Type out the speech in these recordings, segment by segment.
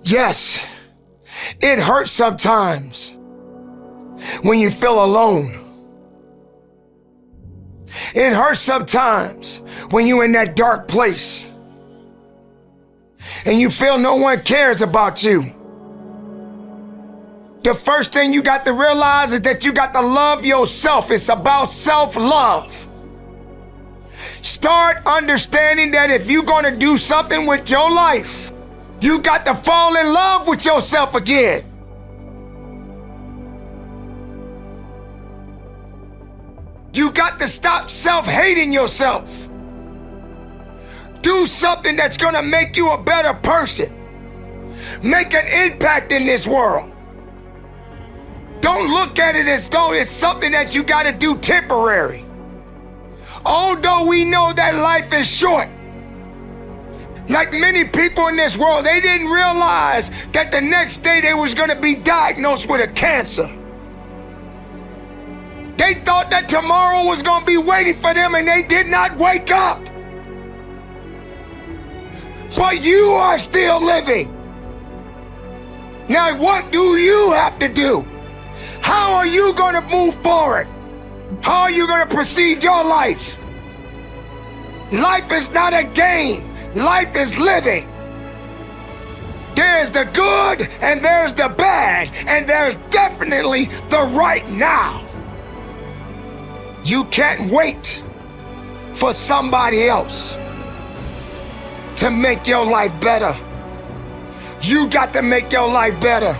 Yes, it hurts sometimes when you feel alone. It hurts sometimes when you're in that dark place and you feel no one cares about you. The first thing you got to realize is that you got to love yourself. It's about self-love. Start understanding that if you're going to do something with your life, you got to fall in love with yourself again. You got to stop self-hating yourself. Do something that's going to make you a better person. Make an impact in this world. Don't look at it as though it's something that you got to do temporary. Although we know that life is short, like many people in this world, they didn't realize that the next day they was going to be diagnosed with a cancer. They thought that tomorrow was going to be waiting for them, and they did not wake up. But you are still living. Now, what do you have to do? How are you going to move forward? How are you going to proceed your life? Life is not a game. Life is living. There's the good and there's the bad, and there's definitely the right now. You can't wait for somebody else to make your life better. You got to make your life better.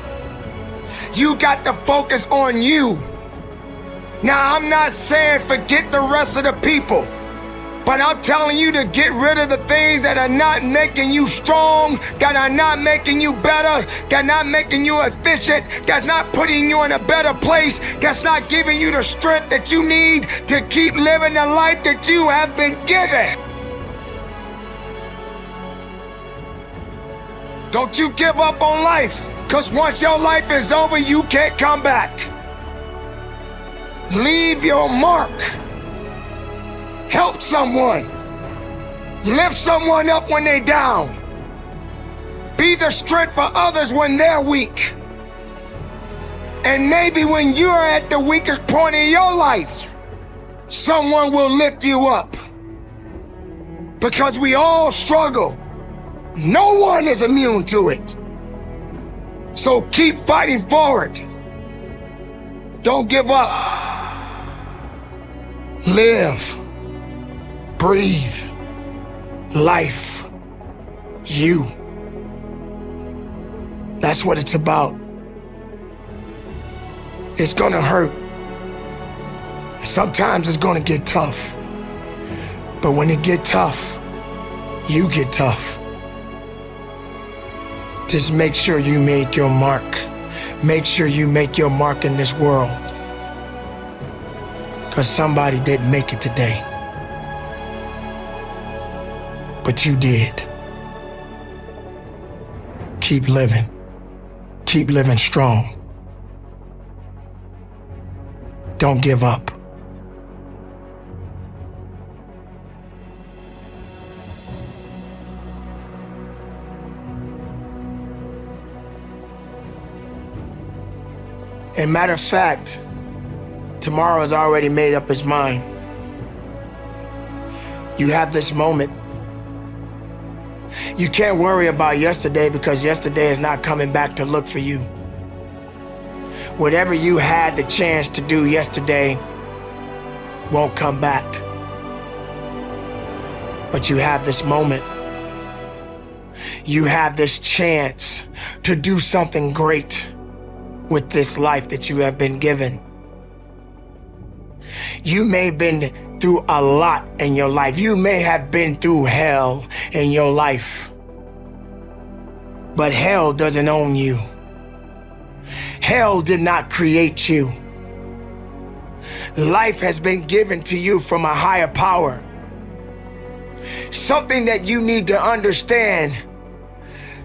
You got to focus on you. Now, I'm not saying forget the rest of the people, but I'm telling you to get rid of the things that are not making you strong, that are not making you better, that are not making you efficient, that's not putting you in a better place, that's not giving you the strength that you need to keep living the life that you have been given. Don't you give up on life, because once your life is over, you can't come back. Leave your mark. Help someone. Lift someone up when they're down. Be the strength for others when they're weak. And maybe when you're at the weakest point in your life, someone will lift you up. Because we all struggle. No one is immune to it. So keep fighting forward. Don't give up. Live. Breathe. Life. You. That's what it's about. It's gonna hurt. Sometimes it's gonna get tough. But when it get tough, you get tough. Just make sure you make your mark. Make sure you make your mark in this world. Because somebody didn't make it today. But you did. Keep living. Keep living strong. Don't give up. And matter of fact, tomorrow has already made up its mind. You have this moment. You can't worry about yesterday because yesterday is not coming back to look for you. Whatever you had the chance to do yesterday won't come back. But you have this moment. You have this chance to do something great with this life that you have been given. You may have been through a lot in your life. You may have been through hell in your life. But hell doesn't own you. Hell did not create you. Life has been given to you from a higher power. Something that you need to understand,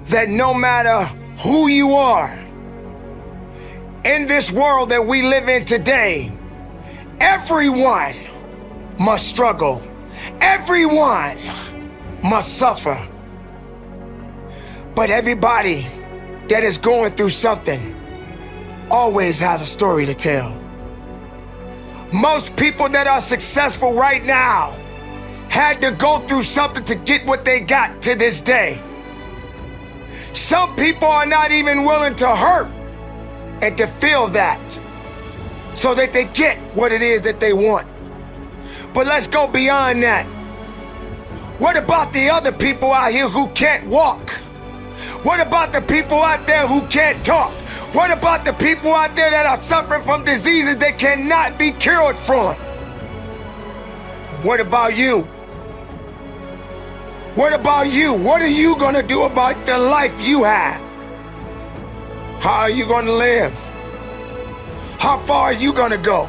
that no matter who you are, in this world that we live in today, everyone must struggle. Everyone must suffer. But everybody that is going through something always has a story to tell. Most people that are successful right now had to go through something to get what they got to this day. Some people are not even willing to hurt and to feel that so that they get what it is that they want. But let's go beyond that. What about the other people out here who can't walk? What about the people out there who can't talk? What about the people out there that are suffering from diseases that cannot be cured from? What about you? What about you? What are you gonna do about the life you have? How are you gonna live? How far are you gonna go?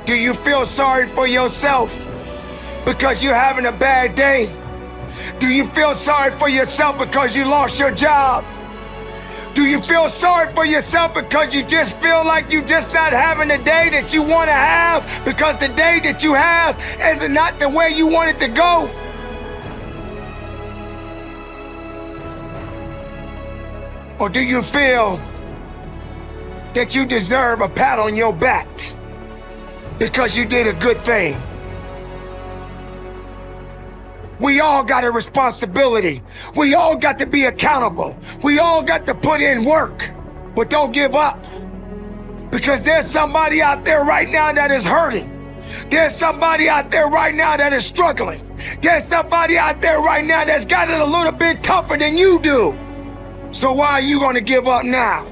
Do you feel sorry for yourself because you're having a bad day? Do you feel sorry for yourself because you lost your job? Do you feel sorry for yourself because you just feel like you just not having the day that you want to have because the day that you have is not the way you want it to go? Or do you feel that you deserve a pat on your back because you did a good thing? We all got a responsibility. We all got to be accountable. We all got to put in work. But don't give up. Because there's somebody out there right now that is hurting. There's somebody out there right now that is struggling. There's somebody out there right now that's got it a little bit tougher than you do. So why are you gonna give up now?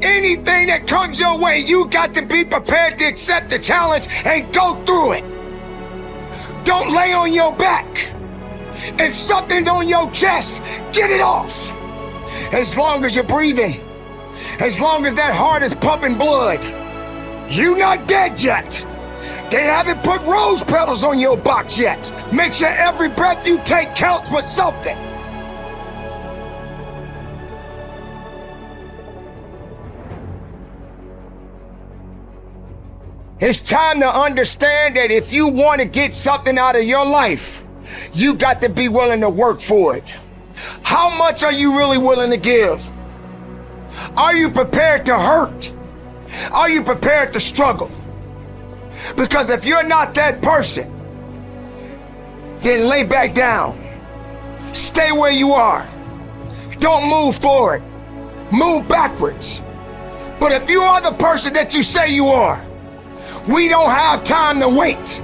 Anything that comes your way, you got to be prepared to accept the challenge and go through it. Don't lay on your back. If something's on your chest, get it off. As long as you're breathing, as long as that heart is pumping blood, you're not dead yet. They haven't put rose petals on your box yet. Make sure every breath you take counts for something. It's time to understand that if you want to get something out of your life, you got to be willing to work for it. How much are you really willing to give? Are you prepared to hurt? Are you prepared to struggle? Because if you're not that person, then lay back down. Stay where you are. Don't move forward. Move backwards. But if you are the person that you say you are, we don't have time to wait,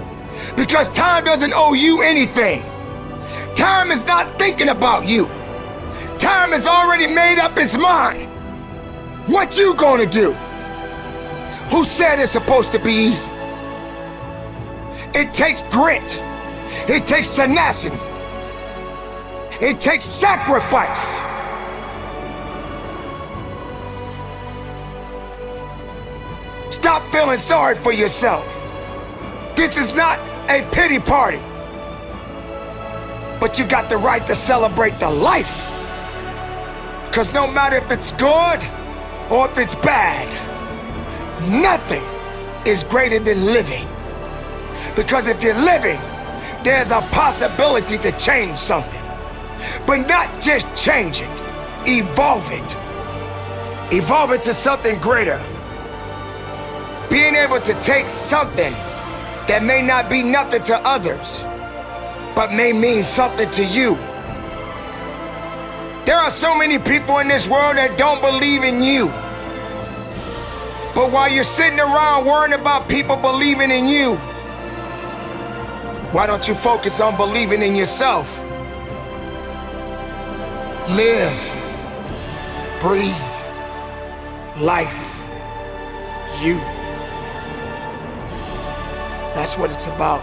because time doesn't owe you anything. Time is not thinking about you. Time has already made up its mind. What you gonna do? Who said it's supposed to be easy? It takes grit. It takes tenacity. It takes sacrifice. Stop feeling sorry for yourself. This is not a pity party. But you got the right to celebrate the life. Because no matter if it's good or if it's bad, nothing is greater than living. Because if you're living, there's a possibility to change something. But not just change it, evolve it. Evolve it to something greater. Being able to take something that may not be nothing to others, but may mean something to you. There are so many people in this world that don't believe in you. But while you're sitting around worrying about people believing in you, why don't you focus on believing in yourself? Live, breathe, life, you. That's what it's about.